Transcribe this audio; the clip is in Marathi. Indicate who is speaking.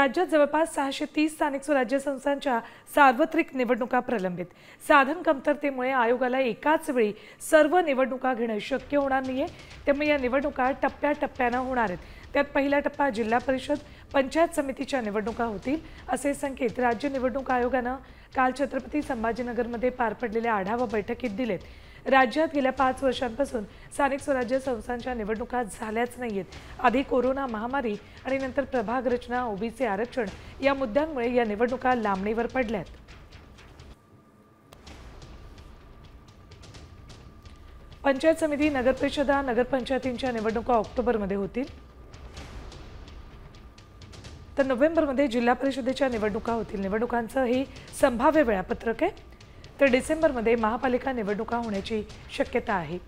Speaker 1: राज्यात जवळपास 630 स्थानिक स्वराज्य संस्थांच्या सार्वत्रिक निवडणुका प्रलंबित। साधन कमतरतेमुळे आयोगाला एकाच वेळी सर्व निवडणुका घेणं शक्य होणार नाहीये, त्यामुळे या निवडणुका टप्प्याटप्प्याने होणार आहेत। त्यात पहिला टप्पा जिल्हा परिषद पंचायत समितीच्या निवडणुका होतील, असे संकेत राज्य निवडणूक आयोगानं काल छत्रपती संभाजीनगरमध्ये पार पडलेल्या आढावा बैठकीत दिलेत। राज्यात गेल्या 5 वर्षांपासून स्थानिक स्वराज्य संस्थांच्या निवडणुका झाल्याच नाहीयेत। आधी कोरोना महामारी आणि नंतर प्रभाग रचना, ओबीसी आरक्षण या मुद्द्यांमुळे या निवडणुका लांबणीवर पडल्यात। पंचायत समिती, नगरपरिषदा, नगरपंचायतींच्या निवडणुका ऑक्टोबरमध्ये होतील, तर नोव्हेंबरमध्ये जिल्हा परिषदेच्या निवडणुका होतील। निवडणुकांचं हे संभाव्य वेळापत्रक आहे, तर डिसेंबरमध्ये महापालिका निवडणुका होण्याची शक्यता आहे।